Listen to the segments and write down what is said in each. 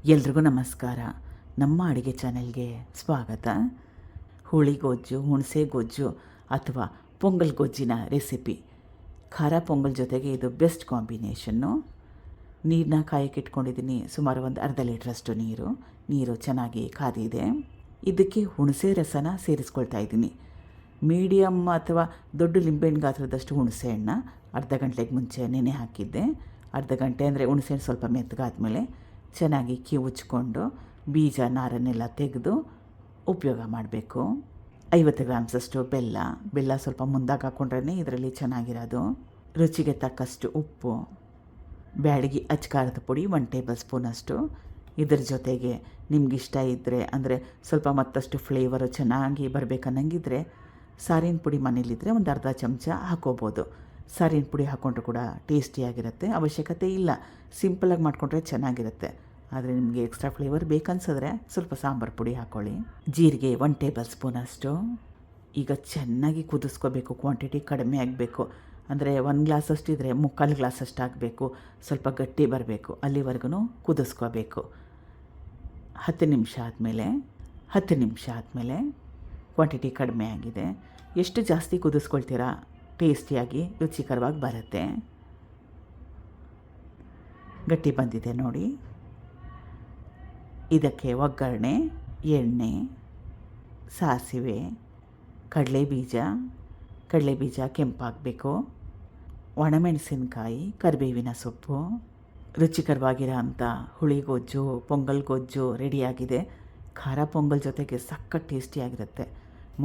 ಎಲ್ರಿಗೂ ನಮಸ್ಕಾರ. ನಮ್ಮ ಅಡುಗೆ ಚಾನೆಲ್ಗೆ ಸ್ವಾಗತ. ಹುಳಿ ಗೊಜ್ಜು, ಹುಣಸೆ ಗೊಜ್ಜು ಅಥವಾ ಪೊಂಗಲ್ ಗೊಜ್ಜಿನ ರೆಸಿಪಿ. ಖಾರ ಪೊಂಗಲ್ ಜೊತೆಗೆ ಇದು ಬೆಸ್ಟ್ ಕಾಂಬಿನೇಷನ್ನು. ನೀರನ್ನ ಕಾಯಕ್ಕೆ ಇಟ್ಕೊಂಡಿದ್ದೀನಿ. ಸುಮಾರು ಒಂದು ಅರ್ಧ ಲೀಟ್ರಷ್ಟು ನೀರು ಚೆನ್ನಾಗಿ ಕಾದಿದೆ. ಇದಕ್ಕೆ ಹುಣಸೆ ರಸನ ಸೇರಿಸ್ಕೊಳ್ತಾ ಇದ್ದೀನಿ. ಮೀಡಿಯಮ್ ಅಥವಾ ದೊಡ್ಡ ಲಿಂಬೆಹಣ್ಣು ಗಾತ್ರದಷ್ಟು ಹುಣಸೆ ಹಣ್ಣು ಅರ್ಧ ಗಂಟೆಗೆ ಮುಂಚೆ ನೆನೆ ಹಾಕಿದ್ದೆ. ಅರ್ಧ ಗಂಟೆ ಅಂದರೆ ಹುಣಸೆ ಹಣ್ಣು ಸ್ವಲ್ಪ ಮೆತ್ತಗಾದ್ಮೇಲೆ ಚೆನ್ನಾಗಿ ಕಿವುಚ್ಕೊಂಡು ಬೀಜ ನಾರನ್ನೆಲ್ಲ ತೆಗೆದು ಉಪಯೋಗ ಮಾಡಬೇಕು. 50 ಗ್ರಾಮ್ಸಷ್ಟು ಬೆಲ್ಲ ಸ್ವಲ್ಪ ಮುಂದಾಗಿ ಹಾಕ್ಕೊಂಡ್ರೆ ಇದರಲ್ಲಿ ಚೆನ್ನಾಗಿರೋದು. ರುಚಿಗೆ ತಕ್ಕಷ್ಟು ಉಪ್ಪು, ಬ್ಯಾಡಗಿ ಅಚ್ಕಾರದ ಪುಡಿ 1 ಟೇಬಲ್ ಸ್ಪೂನಷ್ಟು. ಇದ್ರ ಜೊತೆಗೆ ನಿಮಗಿಷ್ಟ ಇದ್ದರೆ ಅಂದರೆ ಸ್ವಲ್ಪ ಮತ್ತಷ್ಟು ಫ್ಲೇವರು ಚೆನ್ನಾಗಿ ಬರಬೇಕನ್ನಂಗಿದ್ರೆ ಸಾರಿನ ಪುಡಿ ಮನೇಲಿದ್ದರೆ ಒಂದು ಅರ್ಧ ಚಮಚ ಹಾಕೋಬೋದು. ಸಾರಿನ ಪುಡಿ ಹಾಕ್ಕೊಂಡ್ರೂ ಕೂಡ ಟೇಸ್ಟಿಯಾಗಿರುತ್ತೆ. ಅವಶ್ಯಕತೆ ಇಲ್ಲ, ಸಿಂಪಲಾಗಿ ಮಾಡಿಕೊಂಡ್ರೆ ಚೆನ್ನಾಗಿರುತ್ತೆ. ಆದರೆ ನಿಮಗೆ ಎಕ್ಸ್ಟ್ರಾ ಫ್ಲೇವರ್ ಬೇಕನ್ಸಿದ್ರೆ ಸ್ವಲ್ಪ ಸಾಂಬಾರು ಪುಡಿ ಹಾಕ್ಕೊಳ್ಳಿ. ಜೀರಿಗೆ 1 ಟೇಬಲ್ ಸ್ಪೂನಷ್ಟು. ಈಗ ಚೆನ್ನಾಗಿ ಕುದಿಸ್ಕೋಬೇಕು. ಕ್ವಾಂಟಿಟಿ ಕಡಿಮೆ ಆಗಬೇಕು. ಅಂದರೆ 1 ಗ್ಲಾಸಷ್ಟು ಇದ್ದರೆ 3/4 ಗ್ಲಾಸಷ್ಟು ಆಗಬೇಕು. ಸ್ವಲ್ಪ ಗಟ್ಟಿ ಬರಬೇಕು. ಅಲ್ಲಿವರೆಗೂ ಕುದಿಸ್ಕೋಬೇಕು. 10 ನಿಮಿಷ ಆದಮೇಲೆ ಕ್ವಾಂಟಿಟಿ ಕಡಿಮೆ ಆಗಿದೆ. ಎಷ್ಟು ಜಾಸ್ತಿ ಕುದಿಸ್ಕೊಳ್ತೀರಾ ಟೇಸ್ಟಿಯಾಗಿ ರುಚಿಕರವಾಗಿ ಬರುತ್ತೆ. ಗಟ್ಟಿ ಬಂದಿದೆ ನೋಡಿ. ಇದಕ್ಕೆ ಒಗ್ಗರಣೆ, ಎಣ್ಣೆ, ಸಾಸಿವೆ, ಕಡಲೆಬೀಜ ಕೆಂಪಾಗಬೇಕು, ಒಣಮೆಣಸಿನ್ಕಾಯಿ, ಕರಿಬೇವಿನ ಸೊಪ್ಪು. ರುಚಿಕರವಾಗಿರೋ ಅಂಥ ಹುಳಿಗೊಜ್ಜು, ಪೊಂಗಲ್ ಗೊಜ್ಜು ರೆಡಿಯಾಗಿದೆ. ಖಾರ ಪೊಂಗಲ್ ಜೊತೆಗೆ ಸಖತ್ ಟೇಸ್ಟಿಯಾಗಿರುತ್ತೆ.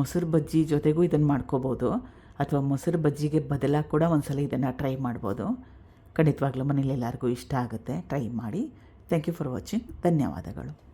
ಮೊಸರು ಬಜ್ಜಿ ಜೊತೆಗೂ ಇದನ್ನು ಮಾಡ್ಕೋಬೋದು, ಅಥವಾ ಮೊಸರು ಬಜ್ಜಿಗೆ ಬದಲಾಗಿ ಕೂಡ ಒಂದ್ಸಲ ಇದನ್ನು ಟ್ರೈ ಮಾಡ್ಬೋದು. ಖಂಡಿತವಾಗ್ಲೂ ಮನೇಲಿ ಎಲ್ಲರಿಗೂ ಇಷ್ಟ ಆಗುತ್ತೆ. ಟ್ರೈ ಮಾಡಿ. Thank you for watching. ಧನ್ಯವಾದಗಳು.